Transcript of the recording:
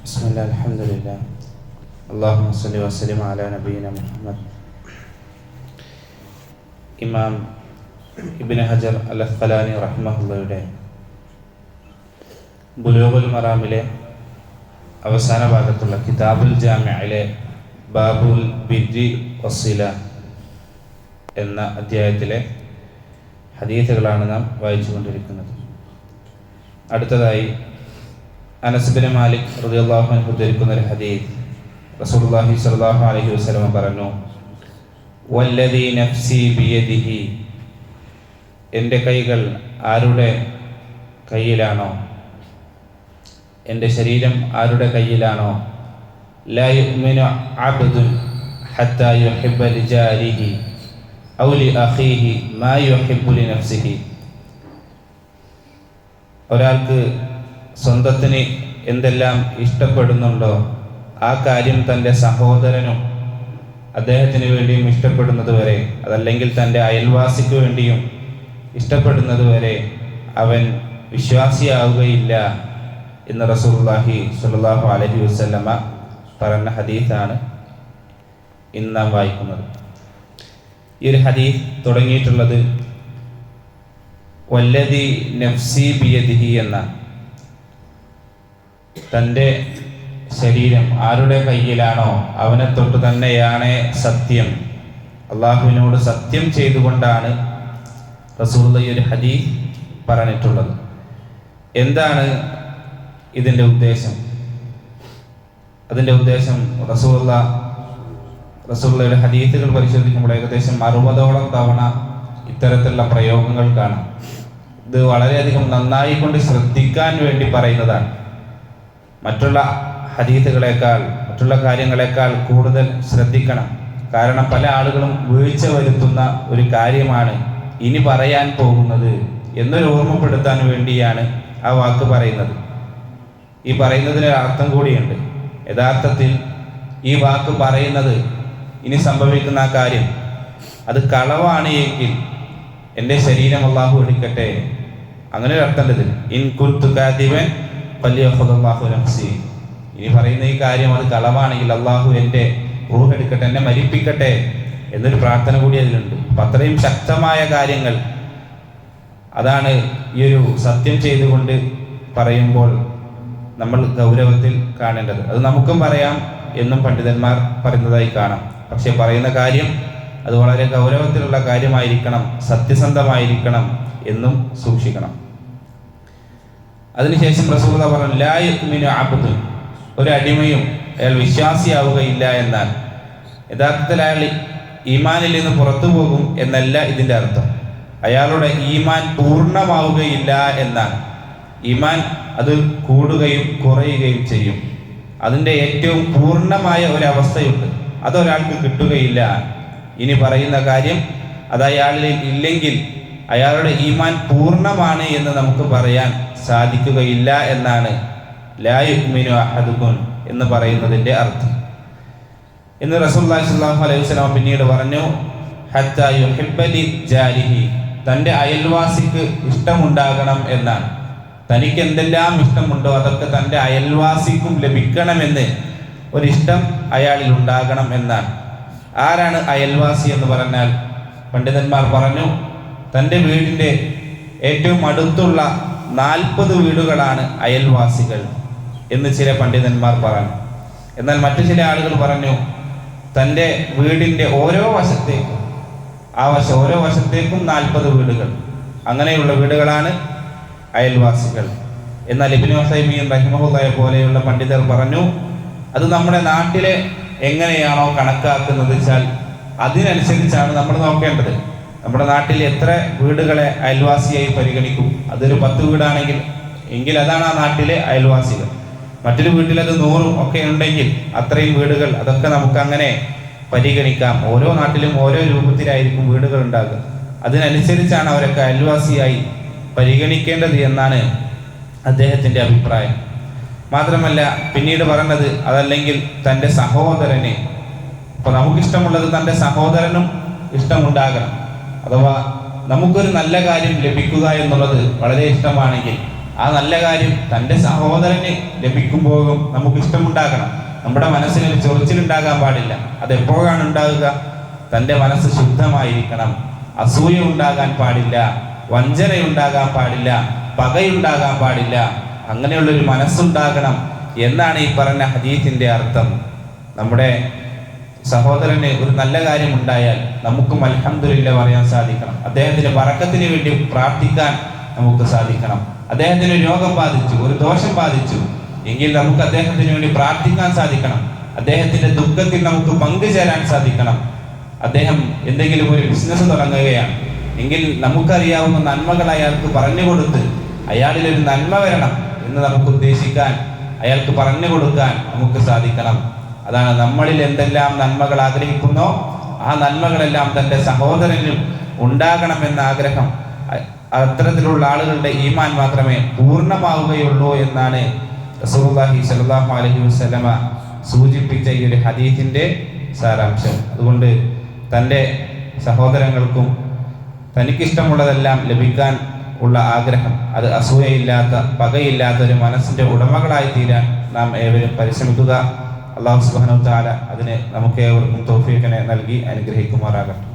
ബിസ്മില്ലാ അൽഹംദുലില്ലാ അല്ലാഹുമ്മ സ്വല്ലി വസല്ലിം അലാ നബിയിനാ മുഹമ്മദ്. ഇമാം ഇബ്നു ഹജർ അൽ അസ്ഖലാനി റഹിമഹുള്ളയുടെ ബുലൂഗുൽ മറാമിലെ അവസാന ഭാഗത്തുള്ള കിതാബുൽ ജാമിഅയിലെ ബാബുൽ ബിർരി വസ്സില എന്ന അധ്യായത്തിലെ ഹദീസുകളാണ് നാം വായിച്ചുകൊണ്ടിരിക്കുന്നത്. അടുത്തതായി അനസ് ബിൻ മാലിക് റളിയല്ലാഹു അൻഹു ഉദ്ധരിക്കുന്ന ഒരു ഹദീസ്, റസൂലുള്ളാഹി സ്വല്ലല്ലാഹു അലൈഹി വസല്ലം പറഞ്ഞു, വല്ലദീ നഫ്സി ബിയദിഹി, എൻ്റെ കൈകൾ ആരുടെ കയ്യിലാണോ, എൻ്റെ ശരീരം ആരുടെ കയ്യിലാണോ, ലാ യുഅ്മിനു അബ്ദുൻ ഹത്താ യുഹിബ്ബ ലിജാരിഹി ഔ ലി അഖീഹി മാ യുഹിബ്ബു ലിനഫ്സിഹി. ഒരാൾക്ക് സ്വന്തത്തിന് എന്തെല്ലാം ഇഷ്ടപ്പെടുന്നുണ്ടോ ആ കാര്യം തൻ്റെ സഹോദരനും അദ്ദേഹത്തിന് വേണ്ടിയും ഇഷ്ടപ്പെടുന്നത് വരെ, അതല്ലെങ്കിൽ തൻ്റെ അയൽവാസിക്ക് വേണ്ടിയും ഇഷ്ടപ്പെടുന്നത് വരെ അവൻ വിശ്വാസിയാവുകയില്ല എന്ന് റസൂലുള്ളാഹി സ്വല്ലല്ലാഹു അലൈഹി വസല്ലമ പറഞ്ഞ ഹദീസാണ് ഇന്ന് നാം വായിക്കുന്നത്. ഈ ഒരു ഹദീസ് തുടങ്ങിയിട്ടുള്ളത് വല്ലദി നഫ്സി ബിയദിഹി എന്ന, തൻ്റെ ശരീരം ആരുടെ കയ്യിലാണോ അവനെ തൊട്ട് തന്നെയാണ് സത്യം, അള്ളാഹുവിനോട് സത്യം ചെയ്തുകൊണ്ടാണ് റസൂലുള്ളാഹി ഈ ഒരു ഹദീസ് പറഞ്ഞിട്ടുള്ളത്. എന്താണ് ഇതിൻ്റെ ഉദ്ദേശം? അതിൻ്റെ ഉദ്ദേശം റസൂലുള്ളാഹിയുടെ ഹദീസുകൾ പരിശോധിക്കുമ്പോൾ ഏകദേശം 60ഓളം തവണ ഇത്തരത്തിലുള്ള പ്രയോഗങ്ങൾ കാണാം. ഇത് വളരെയധികം നന്നായിക്കൊണ്ട് ശ്രദ്ധിക്കാൻ വേണ്ടി പറയുന്നതാണ്. മറ്റുള്ള ഹദീസുകളേക്കാൾ, മറ്റുള്ള കാര്യങ്ങളെക്കാൾ കൂടുതൽ ശ്രദ്ധിക്കണം. കാരണം പല ആളുകളും വീഴ്ച വരുത്തുന്ന ഒരു കാര്യമാണ് ഇനി പറയാൻ പോകുന്നത് എന്നൊരു ഓർമ്മപ്പെടുത്താൻ വേണ്ടിയാണ് ആ വാക്ക് പറയുന്നത്. ഈ പറയുന്നതിന് അർത്ഥം കൂടിയുണ്ട്. യഥാർത്ഥത്തിൽ ഈ വാക്ക് പറയുന്നത് ഇനി സംഭവിക്കുന്ന ആ കാര്യം അത് കളവാണ് എങ്കിൽ എൻ്റെ ശരീരം അല്ലാഹു എടുക്കട്ടെ, അങ്ങനെ ഒരു അർത്ഥം ഉണ്ട്. ഇൻ കുൻതു കാദിബൻ ഫലിയഖുദല്ലാഹു നഫ്സി. ഇനി പറയുന്ന ഈ കാര്യം അത് കളവാണെങ്കിൽ അല്ലാഹു എൻ്റെ റൂഹ് എടുക്കട്ടെ, എന്നെ മരിപ്പിക്കട്ടെ എന്നൊരു പ്രാർത്ഥന കൂടി അതിലുണ്ട്. അപ്പം അത്രയും ശക്തമായ കാര്യങ്ങൾ അതാണ് ഈ ഒരു സത്യം ചെയ്തുകൊണ്ട് പറയുമ്പോൾ നമ്മൾ ഗൗരവത്തിൽ കാണേണ്ടത്. അത് നമുക്കും പറയാം എന്നും പണ്ഡിതന്മാർ പറയുന്നതായി കാണാം. പക്ഷെ പറയുന്ന കാര്യം അത് വളരെ ഗൗരവത്തിലുള്ള കാര്യമായിരിക്കണം, സത്യസന്ധമായിരിക്കണം എന്നും സൂക്ഷിക്കണം. അതിനുശേഷം റസൂലുള്ളാഹി പറഞ്ഞു, ലാ യുഅ്മിനു അബ്ദുൻ, ഒരു അടിമയും അയാൾ വിശ്വാസിയാവുകയില്ല എന്നാൽ. യഥാർത്ഥത്തിൽ അയാൾ ഈമാനിൽ നിന്ന് പുറത്തു പോകും എന്നല്ല ഇതിൻ്റെ അർത്ഥം. അയാളുടെ ഈമാൻ പൂർണ്ണമാവുകയില്ല എന്നാണ്. ഈമാൻ അത് കൂടുകയും കുറയുകയും ചെയ്യും. അതിൻ്റെ ഏറ്റവും പൂർണ്ണമായ ഒരവസ്ഥയുണ്ട്, അതൊരാൾക്ക് കിട്ടുകയില്ല. ഇനി പറയുന്ന കാര്യം അത് അയാളിൽ ഇല്ലെങ്കിൽ അയാളുടെ ഈമാൻ പൂർണ്ണമാണ് എന്ന് നമുക്ക് പറയാൻ സാധിക്കുകയില്ല എന്നാണ് ലാ യുഅ്മിനു അഹദുകും എന്ന് പറയുന്നതിൻ്റെ അർത്ഥം. എന്ന് റസൂലുള്ളാഹി സ്വല്ലല്ലാഹു അലൈഹി വസല്ലം പിന്നീട് പറഞ്ഞു, ഹത്താ യുഹിബ്ബ ലിജാരിഹി, തൻ്റെ അയൽവാസിക്ക് ഇഷ്ടമുണ്ടാകണം എന്നാണ്. തനിക്ക് എന്തെല്ലാം ഇഷ്ടമുണ്ടോ അതൊക്കെ തൻ്റെ അയൽവാസിക്കും ലഭിക്കണമെന്ന് ഒരിഷ്ടം അയാളിൽ ഉണ്ടാകണം എന്നാണ്. ആരാണ് അയൽവാസി എന്ന് പറഞ്ഞാൽ? പണ്ഡിതന്മാർ പറഞ്ഞു, തൻ്റെ വീടിൻ്റെ ഏറ്റവും അടുത്തുള്ള 40 വീടുകളാണ് അയൽവാസികൾ എന്ന് ചില പണ്ഡിതന്മാർ പറഞ്ഞു. എന്നാൽ മറ്റു ചില ആളുകൾ പറഞ്ഞു, തൻ്റെ വീടിൻ്റെ ഓരോ വശത്തേക്കും ഓരോ വശത്തേക്കും 40 വീടുകൾ, അങ്ങനെയുള്ള വീടുകളാണ് അയൽവാസികൾ. എന്നാൽ ഇബ്നു ഉസൈമീൻ റഹിമഹുല്ലാഹി പോലെയുള്ള പണ്ഡിതർ പറഞ്ഞു, അത് നമ്മുടെ നാട്ടിലെ എങ്ങനെയാണോ കണക്കാക്കുന്നത് വെച്ചാൽ അതിനനുസരിച്ചാണ് നമ്മൾ നോക്കേണ്ടത്. നമ്മുടെ നാട്ടിൽ എത്ര വീടുകളെ അയൽവാസിയായി പരിഗണിക്കും? അതൊരു 10 വീടാണെങ്കിൽ എങ്കിൽ അതാണ് ആ നാട്ടിലെ അയൽവാസികൾ. മറ്റൊരു വീട്ടിലത് 100 ഒക്കെ ഉണ്ടെങ്കിൽ അത്രയും വീടുകൾ, അതൊക്കെ നമുക്ക് അങ്ങനെ പരിഗണിക്കാം. ഓരോ നാട്ടിലും ഓരോ രൂപത്തിലായിരിക്കും വീടുകൾ ഉണ്ടാകുക. അതിനനുസരിച്ചാണ് അവരൊക്കെ അയൽവാസിയായി പരിഗണിക്കേണ്ടത് എന്നാണ് അദ്ദേഹത്തിൻ്റെ അഭിപ്രായം. മാത്രമല്ല പിന്നീട് പറഞ്ഞത്, അതല്ലെങ്കിൽ തൻ്റെ സഹോദരനെ, അപ്പോൾ നമുക്കിഷ്ടമുള്ളത് തൻ്റെ സഹോദരനും ഇഷ്ടമുണ്ടാകണം. അഥവാ നമുക്കൊരു നല്ല കാര്യം ലഭിക്കുക എന്നുള്ളത് വളരെ ഇഷ്ടമാണെങ്കിൽ ആ നല്ല കാര്യം തൻ്റെ സഹോദരന് ലഭിക്കുമ്പോഴും നമുക്ക് ഇഷ്ടമുണ്ടാകണം. നമ്മുടെ മനസ്സിനൊരു ചൊറിച്ചിലുണ്ടാകാൻ പാടില്ല. അതെപ്പോഴാണ് ഉണ്ടാകുക? തൻ്റെ മനസ്സ് ശുദ്ധമായിരിക്കണം. അസൂയ ഉണ്ടാകാൻ പാടില്ല, വഞ്ചനയുണ്ടാകാൻ പാടില്ല, പകയുണ്ടാകാൻ പാടില്ല. അങ്ങനെയുള്ളൊരു മനസ്സുണ്ടാകണം എന്നാണ് ഈ പറഞ്ഞ ഹദീസിൻ്റെ അർത്ഥം. നമ്മുടെ സഹോദരന് ഒരു നല്ല കാര്യം ഉണ്ടായാൽ നമുക്കും അൽഹംദുലില്ലാ പറയാൻ സാധിക്കണം. അദ്ദേഹത്തിന്റെ ബറക്കത്തിന് വേണ്ടി പ്രാർത്ഥിക്കാൻ നമുക്ക് സാധിക്കണം. അദ്ദേഹത്തിന് രോഗം ബാധിച്ചു, ഒരു ദോഷം ബാധിച്ചു എങ്കിൽ നമുക്ക് അദ്ദേഹത്തിന് വേണ്ടി പ്രാർത്ഥിക്കാൻ സാധിക്കണം. അദ്ദേഹത്തിന്റെ ദുഃഖത്തിൽ നമുക്ക് പങ്കുചേരാൻ സാധിക്കണം. അദ്ദേഹം എന്തെങ്കിലും ഒരു ബിസിനസ് തുടങ്ങുകയാണ് എങ്കിൽ നമുക്കറിയാവുന്ന നന്മകൾ അയാൾക്ക് പറഞ്ഞു കൊടുത്ത് അയാളിൽ ഒരു നന്മ വരണം എന്ന് നമുക്ക് ഉദ്ദേശിക്കാൻ, അയാൾക്ക് പറഞ്ഞു കൊടുക്കാൻ നമുക്ക് സാധിക്കണം. അതാണ് നമ്മളിൽ എന്തെല്ലാം നന്മകൾ ആഗ്രഹിക്കുന്നോ ആ നന്മകളെല്ലാം തൻ്റെ സഹോദരനും ഉണ്ടാകണമെന്ന ആഗ്രഹം. അത്തരത്തിലുള്ള ആളുകളുടെ ഈമാൻ മാത്രമേ പൂർണ്ണമാവുകയുള്ളൂ എന്നാണ് റസൂലുള്ളാഹി സ്വല്ലല്ലാഹു അലൈഹി വസല്ലമ സൂചിപ്പിച്ച ഈ ഒരു ഹദീസിൻ്റെ സാരാംശം. അതുകൊണ്ട് തൻ്റെ സഹോദരങ്ങൾക്കും തനിക്കിഷ്ടമുള്ളതെല്ലാം ലഭിക്കാൻ ഉള്ള ആഗ്രഹം, അത് അസൂയയില്ലാത്ത പകയില്ലാത്ത ഒരു മനസ്സിൻ്റെ ഉടമകളായി തീരാൻ നാം ഏവരും പരിശ്രമിക്കുക. അല്ലാഹു സുബ്ഹാനഹു വ തആല അതിന് നമുക്ക് ഏവർക്കും തൗഫീഖിനെ നൽകി അനുഗ്രഹിക്കുമാറാകട്ടെ.